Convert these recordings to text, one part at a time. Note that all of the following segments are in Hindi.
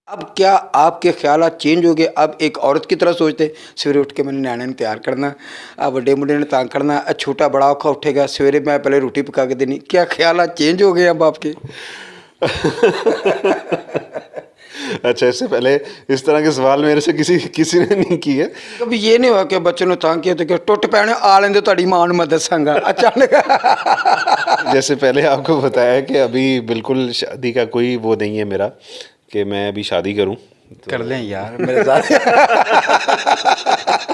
अब क्या आपके ख़्यालात चेंज हो गए? अब एक औरत की तरह सोचते हैं, सवेरे उठ के मैंने न्याणे ਨੂੰ ਤਿਆਰ ਕਰਨਾ, ਵੱਡੇ ਮੁੰਡੇ ਨੇ ਤੰਗ करना, छोटा बड़ा औखा उठेगा, सवेरे मैं पहले रोटी पका के देनी। क्या ख़्यालात चेंज हो गए अब आपके? अच्छा, इससे पहले इस तरह के सवाल मेरे से किसी किसी ने नहीं किए। कभी ये नहीं हुआ कि बच्चे ਨੂੰ ਤੰਗ किया तो कि टुੱਟ ਪੈਣੇ ਆ ਲੈਂਦੇ ਤੁਹਾਡੀ ਮਾਂ ਨੂੰ मैं दसांगा अचानक? जैसे पहले आपको बताया कि अभी बिल्कुल शादी का कोई वो नहीं है मेरा कि मैं अभी शादी करूं कर तो लें यार मेरे साथ।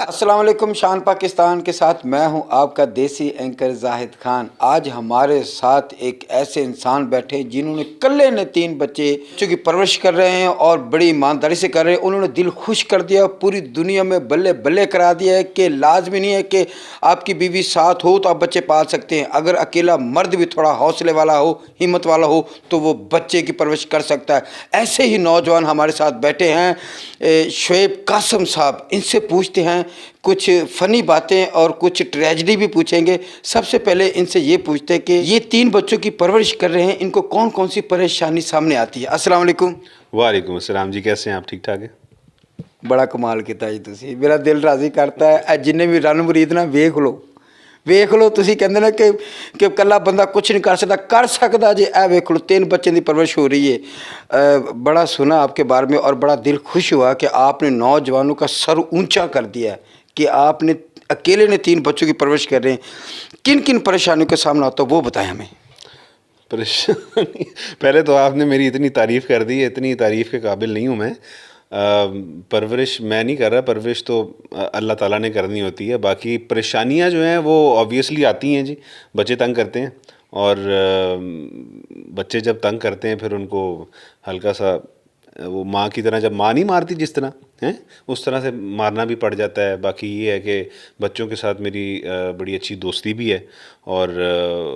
अस्सलाम वालेकुम, शान पाकिस्तान के साथ मैं हूं आपका देसी एंकर जाहिद खान। आज हमारे साथ एक ऐसे इंसान बैठे हैं जिन्होंने कल्ले ने 3 बच्चे की परवरिश कर रहे हैं और बड़ी ईमानदारी से कर रहे हैं। उन्होंने दिल खुश कर दिया, पूरी दुनिया में बल्ले बल्ले करा दिया है कि लाजमी नहीं है कि आपकी बीवी साथ हो तो आप बच्चे पाल सकते हैं। अगर अकेला मर्द भी थोड़ा हौसले वाला हो, हिम्मत वाला हो तो वो बच्चे की परवरिश कर सकता है। ऐसे ही नौजवान हमारे साथ बैठे हैं शुएब कासम साहब। इनसे पूछते हैं कुछ फ़नी बातें और कुछ ट्रेजेडी भी पूछेंगे। सबसे पहले इनसे ये पूछते हैं कि ये 3 बच्चों की परवरिश कर रहे हैं, इनको कौन कौन सी परेशानी सामने आती है? अस्सलाम वालेकुम। वालेकुम अस्सलाम जी, कैसे हैं आप? ठीक ठाक है? बड़ा कमाल किया जी तुसी, मेरा दिल राज़ी करता है। जिन्हें भी रन मुरीद ना वेख लो तुसी कहंदे ना कि कल्ला बंदा कुछ नहीं कर सकदा जे ए वेख लो 3 बच्चों की परवरिश हो रही है। बड़ा सुना आपके बारे में और बड़ा दिल खुश हुआ कि आपने नौजवानों का सर ऊंचा कर दिया है कि आपने अकेले ने 3 बच्चों की परवरिश कर रहे हैं। किन किन परेशानियों का सामना होता है वो बताएं हमें। परेशानी पहले तो आपने मेरी इतनी तारीफ़ कर दी है, इतनी तारीफ़ के काबिल नहीं हूँ मैं। परवरिश मैं नहीं कर रहा, परवरिश तो अल्लाह ताला ने करनी होती है। बाकी परेशानियाँ जो हैं वो ऑब्वियसली आती हैं जी। बच्चे तंग करते हैं और बच्चे जब तंग करते हैं फिर उनको हल्का सा वो माँ की तरह, जब माँ नहीं मारती जिस तरह हैं उस तरह से मारना भी पड़ जाता है। बाकी ये है कि बच्चों के साथ मेरी बड़ी अच्छी दोस्ती भी है और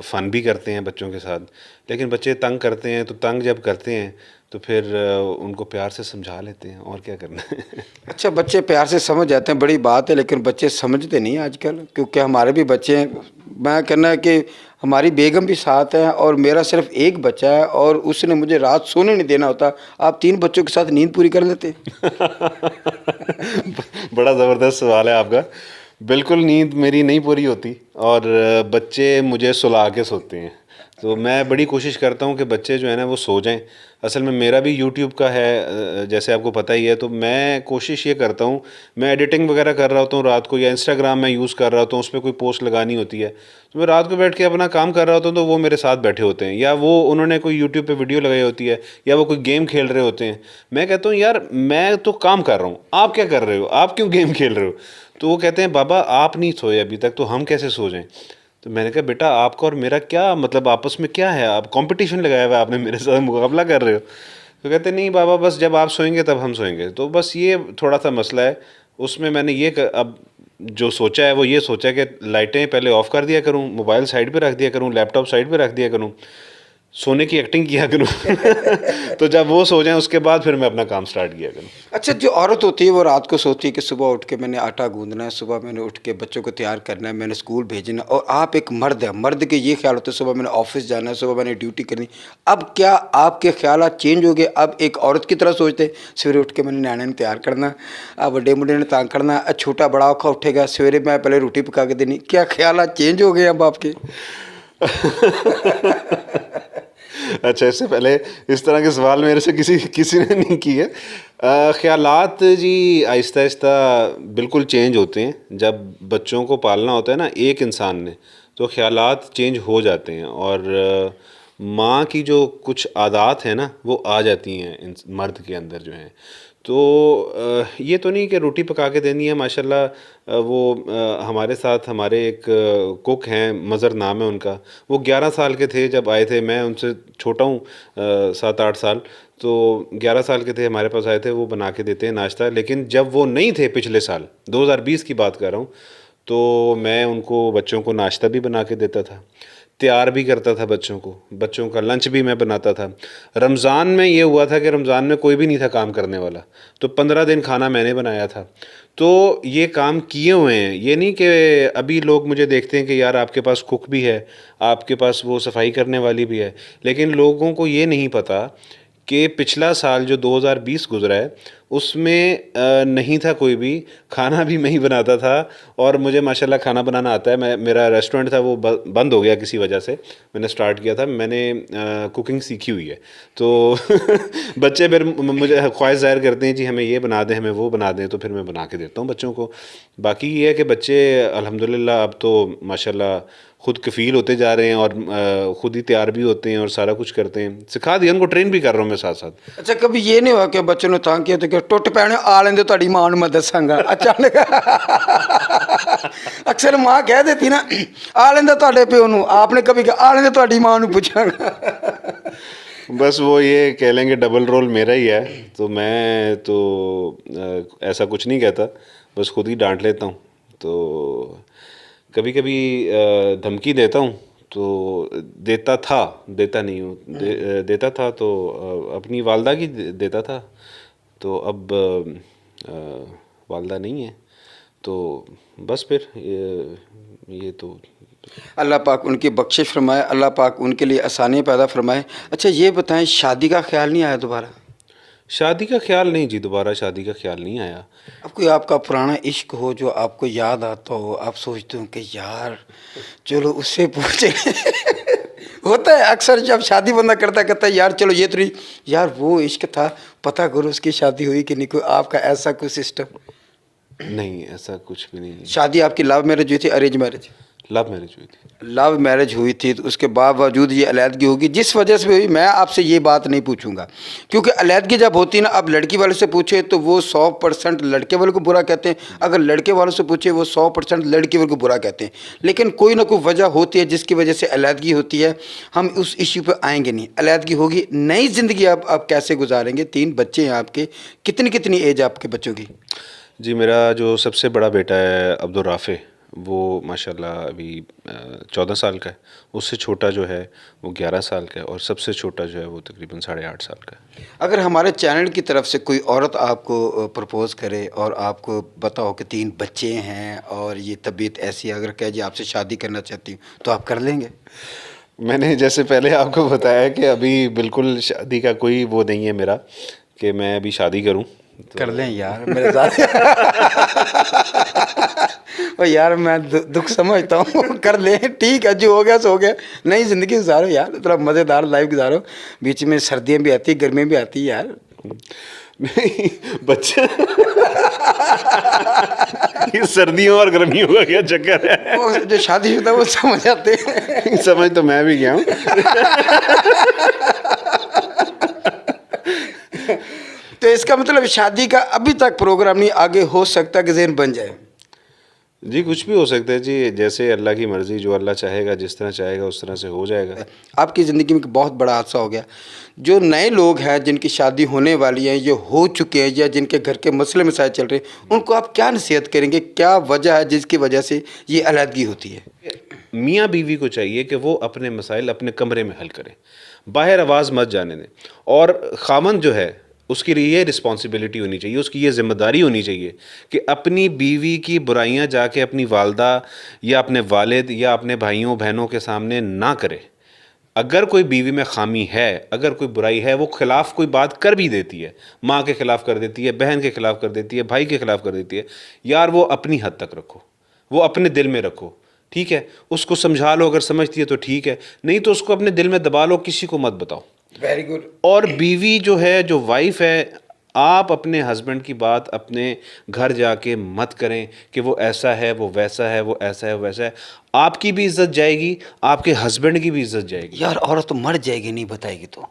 फ़न भी करते हैं बच्चों के साथ। लेकिन बच्चे तंग करते हैं तो तंग जब करते हैं तो फिर उनको प्यार से समझा लेते हैं, और क्या करना है। अच्छा, बच्चे प्यार से समझ जाते हैं, बड़ी बात है, लेकिन बच्चे समझते नहीं आजकल, क्योंकि हमारे भी बच्चे हैं। मैं कहना है कि हमारी बेगम भी साथ है और मेरा सिर्फ एक बच्चा है और उसने मुझे रात सोने नहीं देना होता। आप 3 बच्चों के साथ नींद पूरी कर लेते? बड़ा ज़बरदस्त सवाल है आपका। बिल्कुल नींद मेरी नहीं पूरी होती और बच्चे मुझे सुला के सोते हैं। तो मैं बड़ी कोशिश करता हूँ कि बच्चे जो है ना वो सो जाएं। असल में मेरा भी यूट्यूब का है, जैसे आपको पता ही है, तो मैं कोशिश ये करता हूँ, मैं एडिटिंग वगैरह कर रहा होता हूँ रात को, या इंस्टाग्राम मैं यूज़ कर रहा होता हूँ, उस पर कोई पोस्ट लगानी होती है तो मैं रात को बैठ के अपना काम कर रहा होता हूँ तो वो मेरे साथ बैठे होते हैं, या वो उन्होंने कोई यूट्यूब पे वीडियो लगाई होती है, या वो कोई गेम खेल रहे होते हैं। मैं कहता हूँ यार मैं तो काम कर रहा हूँ, आप क्या कर रहे हो, आप क्यों गेम खेल रहे हो? तो वो कहते हैं बाबा आप नहीं सोए अभी तक तो हम कैसे सो जाएं? तो मैंने कहा बेटा आपका और मेरा क्या मतलब, आपस में क्या है, आप कंपटीशन लगाया हुआ है आपने, मेरे साथ मुकाबला कर रहे हो? तो कहते नहीं बाबा बस जब आप सोएंगे तब हम सोएंगे। तो बस ये थोड़ा सा मसला है। उसमें मैंने अब जो सोचा है वो ये सोचा है कि लाइटें पहले ऑफ़ कर दिया करूं, मोबाइल साइड पे रख दिया करूं, लैपटॉप साइड पे रख दिया करूं, सोने की एक्टिंग किया करूं। तो जब वो सो जाएं उसके बाद फिर मैं अपना काम स्टार्ट किया करूं। अच्छा, जो औरत होती है वो रात को सोती है कि सुबह उठ के मैंने आटा गूंदना है, सुबह मैंने उठ के बच्चों को तैयार करना है, मैंने स्कूल भेजना है, और आप एक मर्द है, मर्द के ये ख्याल होता है सुबह मैंने ऑफिस जाना है, सुबह मैंने ड्यूटी करनी। अब क्या आपके ख्यालात चेंज हो गए? अब एक औरत की तरह सोचते हैं, सवेरे उठ के मैंने न्याणे ਨੂੰ तैयार करना, ਵੱਡੇ ਮੁੰਡੇ ने तंग करना, छोटा बड़ा औखा उठेगा, सवेरे मैं पहले रोटी पका के देनी। क्या ख्यालात चेंज हो गए अब आपके? अच्छा, इससे पहले इस तरह के सवाल मेरे से किसी किसी ने नहीं किए। ख़्यालात जी आहिस्ता आहिस्ता बिल्कुल चेंज होते हैं। जब बच्चों को पालना होता है ना एक इंसान ने, तो ख़्यालात चेंज हो जाते हैं और माँ की जो कुछ आदत है ना वो आ जाती हैं इन मर्द के अंदर जो हैं। तो ये तो नहीं कि रोटी पका के देनी है माशाल्लाह। वो हमारे साथ हमारे एक कुक हैं, मज़र नाम है उनका, वो 11 साल के थे जब आए थे, मैं उनसे छोटा हूँ 7-8 साल। तो 11 साल के थे, हमारे पास आए थे, वो बना के देते हैं नाश्ता। लेकिन जब वो नहीं थे, पिछले साल 2020 की बात कर रहा हूँ, तो मैं उनको बच्चों को नाश्ता भी बना के देता था, तैयार भी करता था बच्चों को, बच्चों का लंच भी मैं बनाता था। रमज़ान में ये हुआ था कि रमज़ान में कोई भी नहीं था काम करने वाला, तो 15 दिन खाना मैंने बनाया था। तो ये काम किए हुए हैं। ये नहीं कि अभी लोग मुझे देखते हैं कि यार आपके पास कुक भी है, आपके पास वो सफाई करने वाली भी है, लेकिन लोगों को ये नहीं पता कि पिछला साल जो 2020 गुजरा है उसमें नहीं था कोई भी, खाना भी मैं ही बनाता था। और मुझे माशाल्लाह खाना बनाना आता है। मैं, मेरा रेस्टोरेंट था वो बंद हो गया किसी वजह से, मैंने स्टार्ट किया था, मैंने कुकिंग सीखी हुई है। तो बच्चे फिर मुझे ख्वाहिश ज़ाहिर करते हैं जी हमें ये बना दें, हमें वो बना दें, तो फिर मैं बना के देता हूँ बच्चों को। बाकी ये है कि बच्चे अल्हम्दुलिल्लाह अब तो माशाल्लाह खुद कफ़ील होते जा रहे हैं और ख़ुद ही तैयार भी होते हैं और सारा कुछ करते हैं। सिखा दिया, उनको ट्रेन भी कर रहा हूँ मैं साथ साथ। अच्छा, कभी ये नहीं हुआ कि बच्चों ने तंग किया तो कि टुट पैने आ लेंदे ਤੁਹਾਡੀ मां ਨੂੰ मैं दसांगा अचानक? अक्सर मां कह देती ना आ लेंदे ਤੁਹਾਡੇ ਪਿਓ ਨੂੰ, आपने कभी कहा आ लेंदे ਤੁਹਾਡੀ मां ਨੂੰ पूछांगा? बस वो ये कह लेंगे डबल रोल मेरा ही है, तो मैं तो ऐसा कुछ नहीं कहता, बस खुद ही डांट लेता हूँ। तो कभी कभी धमकी देता हूँ, तो देता था, देता नहीं हूँ, देता था तो अपनी वालदा की देता था। तो अब वालदा नहीं है, तो बस फिर ये तो अल्लाह पाक उनकी बख्शिश फरमाए, अल्लाह पाक उनके लिए आसानियाँ पैदा फरमाए। अच्छा ये बताएं, शादी का ख्याल नहीं आया दोबारा? शादी का ख्याल नहीं जी, दोबारा शादी का ख्याल नहीं आया। अब कोई आपका पुराना इश्क हो जो आपको याद आता हो, आप सोचते हो कि यार चलो उससे पूछे? होता है अक्सर जब शादी बंदा करता कहता है यार चलो ये तो नहीं, यार वो इश्क था, पता करो उसकी शादी हुई कि नहीं। कोई आपका ऐसा कोई सिस्टम? नहीं, ऐसा कुछ भी नहीं। शादी आपकी लव मैरिज हुई थी, अरेंज मैरिज? लव मैरिज हुई थी। लव मैरिज हुई थी, तो उसके बावजूद ये अलहदगी होगी, जिस वजह से हुई मैं आपसे ये बात नहीं पूछूंगा, क्योंकि अलहदगी जब होती है ना, अब लड़की वाले से पूछे तो वो 100% लड़के वाले को बुरा कहते हैं, अगर लड़के वालों से पूछे वो 100% लड़की वाले को बुरा कहते हैं। लेकिन कोई ना कोई वजह होती है जिसकी वजह से अलहदगी होती है। हम उस इश्यू पर आएंगे नहीं, अलहदगी होगी, नई ज़िंदगी आप कैसे गुजारेंगे? 3 बच्चे हैं आपके, कितनी कितनी एज है आपके बच्चों की? जी, मेरा जो सबसे बड़ा बेटा है अब्दुल राफ़े, वो माशाल्लाह अभी 14 साल का है। उससे छोटा जो है वो 11 साल का है, और सबसे छोटा जो है वो तकरीबन 8.5 साल का है। अगर हमारे चैनल की तरफ से कोई औरत आपको प्रपोज़ करे और आपको बताओ कि 3 बच्चे हैं और ये तबीयत ऐसी, अगर कह जी आपसे शादी करना चाहती हूँ, तो आप कर लेंगे? मैंने जैसे पहले आपको बताया कि अभी बिल्कुल शादी का कोई वो नहीं है मेरा कि मैं अभी शादी करूं। तो कर लें यार मेरे साथ। और यार मैं दुख समझता हूँ, कर लें, ठीक है, जो हो गया सो हो गया, नई ज़िंदगी गुजारो यार, थोड़ा मज़ेदार लाइफ गुजारो, बीच में सर्दियाँ भी आती है, गर्मियाँ भी आती है यार। नहीं बच्चे, ये सर्दियों और गर्मियों का क्या चक्कर है? वो जो शादीशुदा वो समझ आते हैं। समझ तो मैं भी गया हूँ। तो इसका मतलब शादी का अभी तक प्रोग्राम नहीं, आगे हो सकता कि ज़हन बन जाए? जी कुछ भी हो सकता है जी, जैसे अल्लाह की मर्ज़ी, जो अल्लाह चाहेगा, जिस तरह चाहेगा उस तरह से हो जाएगा। आपकी ज़िंदगी में बहुत बड़ा हादसा हो गया, जो नए लोग हैं जिनकी शादी होने वाली है, ये हो चुके हैं या जिनके घर के मसले मसाइल चल रहे हैं, उनको आप क्या नसीहत करेंगे? क्या वजह है जिसकी वजह से ये अलहदगी होती है? मियाँ बीवी को चाहिए कि वो अपने मसाइल अपने कमरे में हल करें, बाहर आवाज़ मत जाने दें। और ख़ामन जो है उसकी ये रिस्पॉन्सिबिलिटी होनी चाहिए, उसकी ये ज़िम्मेदारी होनी चाहिए कि अपनी बीवी की बुराइयां जाके अपनी वालदा या अपने वालिद या अपने भाइयों बहनों के सामने ना करे। अगर कोई बीवी में खामी है, अगर कोई बुराई है, वो खिलाफ़ कोई बात कर भी देती है, माँ के ख़िलाफ़ कर देती है, बहन के ख़िलाफ़ कर देती है, भाई के ख़िलाफ़ कर देती है, यार वो अपनी हद तक रखो, वो अपने दिल में रखो, ठीक है? उसको समझा लो, अगर समझती है तो ठीक है, नहीं तो उसको अपने दिल में दबा लो, किसी को मत बताओ। Very good. और बीवी जो है, जो वाइफ है, आप अपने हस्बैंड की बात अपने घर जाके मत करें कि वो ऐसा है, वो वैसा है, वो ऐसा है, वो वैसा है। आपकी भी इज्जत जाएगी, आपके हस्बैंड की भी इज्जत जाएगी। यार औरत तो मर जाएगी नहीं बताएगी तो,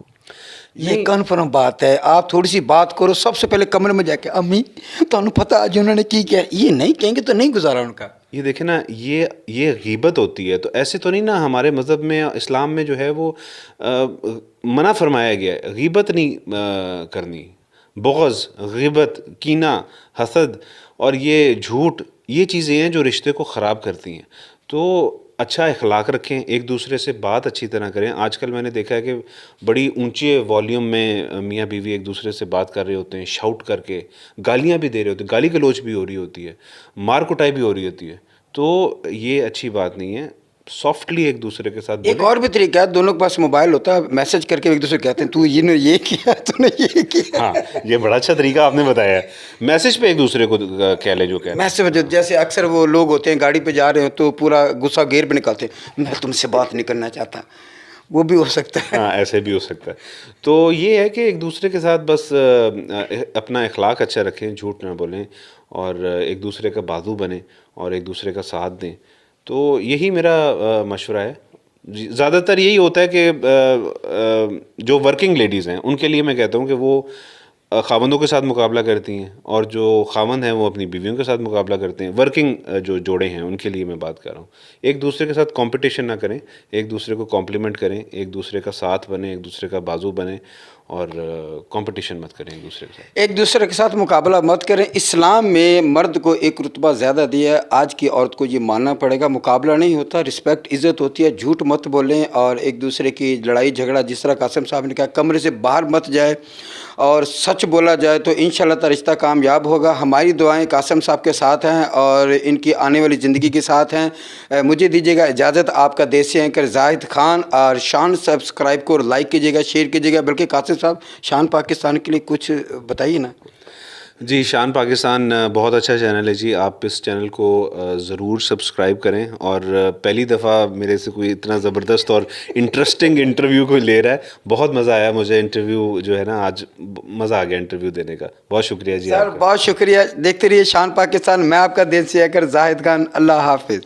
ये कन्फर्म बात है। आप थोड़ी सी बात करो, सबसे पहले कमरे में जाके अम्मी तो पता आज उन्होंने की क्या, ये नहीं कहेंगे तो नहीं गुजारा उनका। ये देखे ना, ये गीबत होती है। तो ऐसे तो नहीं ना, हमारे मज़हब में, इस्लाम में जो है वो मना फरमाया गया है, गीबत नहीं करनी। बुग़्ज़, ग़ीबत, कीना, हसद और ये झूठ, ये चीज़ें हैं जो रिश्ते को ख़राब करती हैं। तो अच्छा इखलाक रखें, एक दूसरे से बात अच्छी तरह करें। आजकल मैंने देखा है कि बड़ी ऊंचे वॉल्यूम में मियाँ बीवी एक दूसरे से बात कर रहे होते हैं, शाउट करके गालियाँ भी दे रहे होते हैं, गाली गलौच भी हो रही होती है, मार कुटाई भी हो रही होती है। तो ये अच्छी बात नहीं है। सॉफ्टली एक दूसरे के साथ एक और भी तरीका है, दोनों के पास मोबाइल होता है, मैसेज करके एक दूसरे को कहते हैं तू ये किया, तूने ये किया। हाँ, ये बड़ा अच्छा तरीका आपने बताया है। मैसेज पे एक दूसरे को कह ले जो कहना। मैसेज जैसे अक्सर वो लोग होते हैं गाड़ी पे जा रहे हो तो पूरा गुस्सा गेर पे निकालते हैं, मैं तुमसे बात नहीं करना चाहता, वो भी हो सकता है। हाँ, ऐसे भी हो सकता है। तो ये है कि एक दूसरे के साथ बस अपना इखलाक अच्छा रखें, झूठ ना बोलें और एक दूसरे का बाजू बने और एक दूसरे का साथ दें। तो यही मेरा मशवरा है। ज़्यादातर यही होता है कि जो वर्किंग लेडीज़ हैं उनके लिए मैं कहता हूँ कि वो ख़ावंदों के साथ मुकाबला करती हैं और जो ख़ावंद हैं वो अपनी बीवियों के साथ मुकाबला करते हैं। वर्किंग जो जोड़े हैं उनके लिए मैं बात कर रहा हूँ। एक दूसरे के साथ कंपटीशन ना करें, एक दूसरे को कॉम्प्लीमेंट करें, एक दूसरे का साथ बने, एक दूसरे का बाजू बने और कंपटीशन मत करें एक दूसरे के साथ। एक दूसरे के साथ मुकाबला मत करें। इस्लाम में मर्द को एक रुतबा ज़्यादा दिया है, आज की औरत को ये मानना पड़ेगा। मुकाबला नहीं होता, रिस्पेक्ट इज़्ज़त होती है। झूठ मत बोलें और एक दूसरे की लड़ाई झगड़ा, जिस तरह कासिम साहब ने कहा, कमरे से बाहर मत जाए और सच बोला जाए तो इंशाल्लाह ताला रिश्ता कामयाब होगा। हमारी दुआएं कासिम साहब के साथ हैं और इनकी आने वाली ज़िंदगी के साथ हैं। मुझे दीजिएगा इजाज़त। आपका देसी एंकर जाहिद खान। और शान सब्सक्राइब को लाइक कीजिएगा, शेयर कीजिएगा। बल्कि कासिम साहब, शान पाकिस्तान के लिए कुछ बताइए ना। जी, शान पाकिस्तान बहुत अच्छा चैनल है जी। आप इस चैनल को ज़रूर सब्सक्राइब करें और पहली दफ़ा मेरे से कोई इतना ज़बरदस्त और इंटरेस्टिंग इंटरव्यू कोई ले रहा है। बहुत मज़ा आया मुझे इंटरव्यू जो है ना, आज मज़ा आ गया इंटरव्यू देने का। बहुत शुक्रिया जी सर, आपका। बहुत शुक्रिया। देखते रहिए शान पाकिस्तान। मैं आपका देसी एंकर जाहिद खान। अल्लाह हाफिज़।